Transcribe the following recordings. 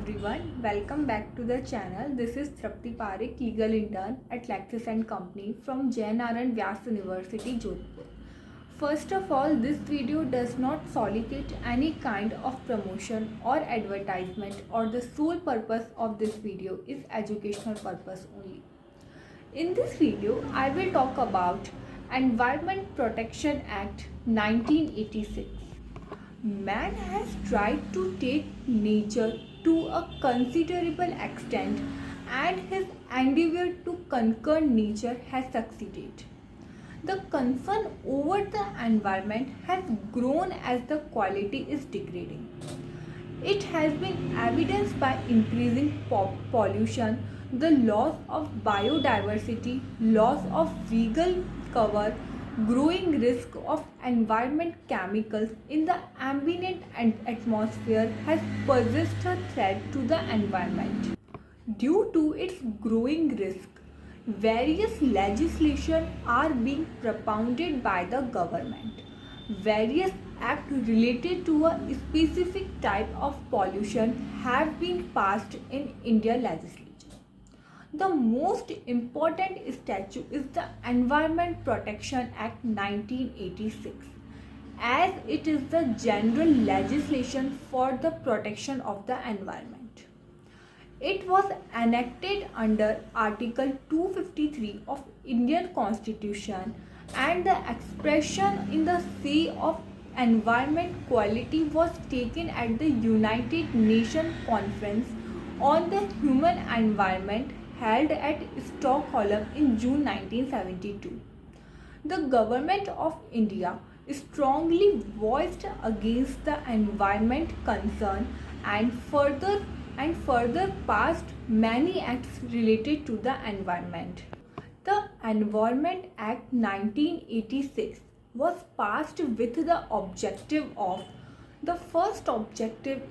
everyone, welcome back to the channel. This is Trapti Parekh, legal intern at Lexis and Company from Jain Anand Vyas University, Jodhpur. First of all, this video does not solicit any kind of promotion or advertisement, or the sole purpose of this video is educational purpose only. In this video, I will talk about Environment Protection Act 1986. Man has tried to take nature to a considerable extent, and his endeavor to conquer nature has succeeded. The concern over the environment has grown as the quality is degrading. It has been evidenced by increasing pollution, the loss of biodiversity, loss of vegetal cover, growing risk of environment chemicals in the ambient atmosphere has posed a threat to the environment. Due to its growing risk, various legislation are being propounded by the government. Various acts related to a specific type of pollution have been passed in India legislature. The most important statute is the Environment Protection Act 1986, as it is the general legislation for the protection of the environment. It was enacted under Article 253 of Indian Constitution, and the expression in the say of environment quality was taken at the United Nations Conference on the Human Environment held at Stockholm in June 1972. The government of India strongly voiced against the environment concern and further passed many acts related to the environment. The Environment Act 1986 was passed with the objective of the first objective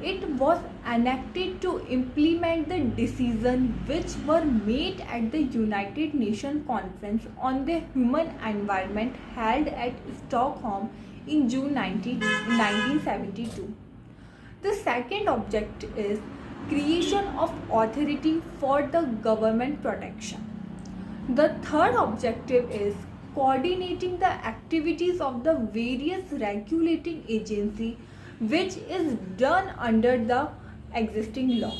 it was enacted to implement the decisions which were made at the United Nations Conference on the Human Environment held at Stockholm in June 1972. The second objective is creation of authority for the government protection. The third objective is coordinating the activities of the various regulating agencies, which is done under the existing law.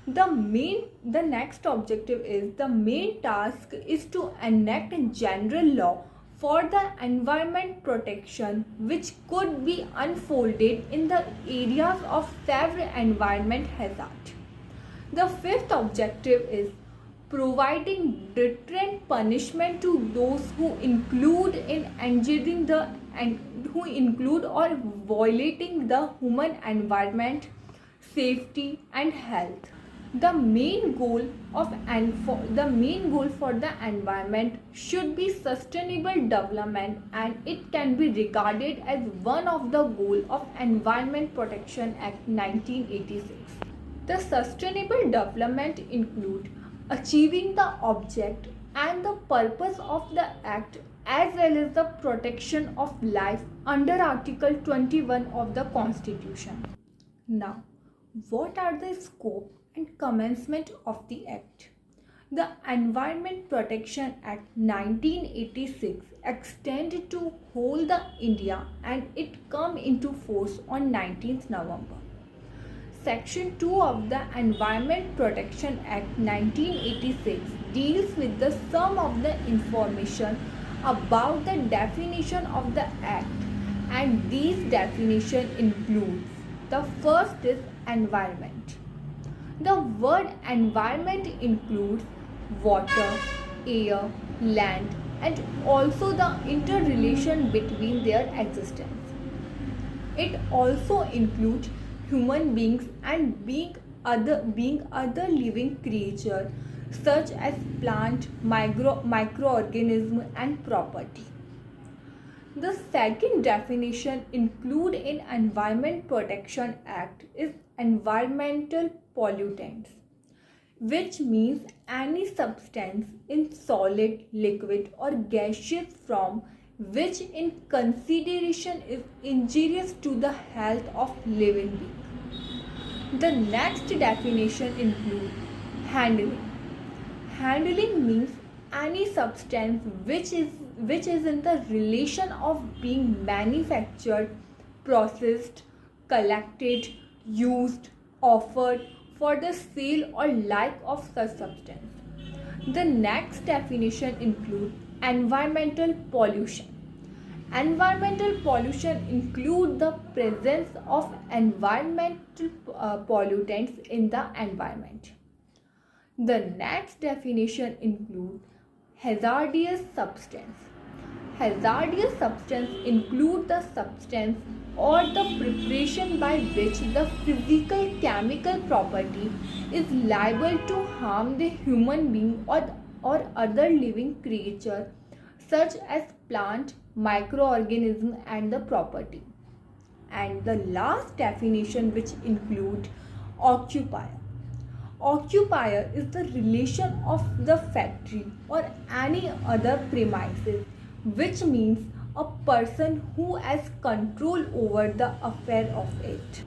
The next objective is the main task is to enact a general law for the environment protection, which could be unfolded in the areas of several environment hazard. The fifth objective is providing deterrent punishment to those who include in injuring the who include or violating the human environment, safety and health. The main goal for the environment should be sustainable development, and it can be regarded as one of the goals of Environment Protection Act 1986. The sustainable development include achieving the object and the purpose of the act, as well as the protection of life under Article 21 of the Constitution. Now, what are the scope and commencement of the act? The Environment Protection Act 1986 extended to whole the India, and it come into force on 19th November. Section 2 of the Environment Protection Act 1986 deals with the sum of the information about the definition of the act, and these definition includes: the first is environment. The word environment includes water, air, land, and also the interrelation between their existence. It also includes human beings and being other living creatures such as plant, microorganism and property. The second definition included in Environment Protection Act is environmental pollutants, which means any substance in solid, liquid or gaseous form which in consideration is injurious to the health of living beings. The next definition includes handling. Handling means any substance which is in the relation of being manufactured, processed, collected, used, offered for the sale or like of such substance. The next definition includes environmental pollution. Environmental pollution includes the presence of environmental pollutants in the environment. The next definition includes hazardous substance. Hazardous substance include the substance or the preparation by which the physical chemical property is liable to harm the human being or other living creature such as plant, microorganism and the property. And the last definition, which include occupier. Occupier is the relation of the factory or any other premises, which means a person who has control over the affair of it.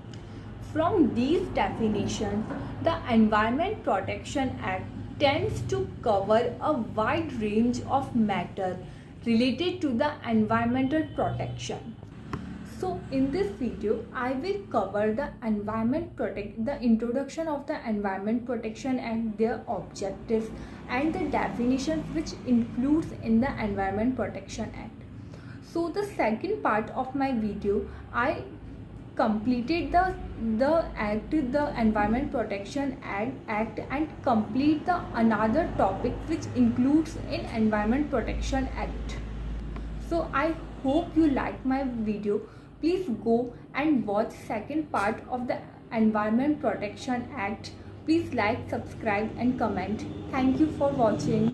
From these definitions, the Environment Protection Act tends to cover a wide range of matter related to the environmental protection. So in this video, I will cover the introduction of the Environment Protection Act, their objectives and the definitions which includes in the Environment Protection Act. So the second part of my video, I completed the Environment Protection Act and complete the another topic which includes in Environment Protection Act. So I hope you like my video. Please go and watch second part of the Environment Protection Act. Please like, subscribe and comment. Thank you for watching.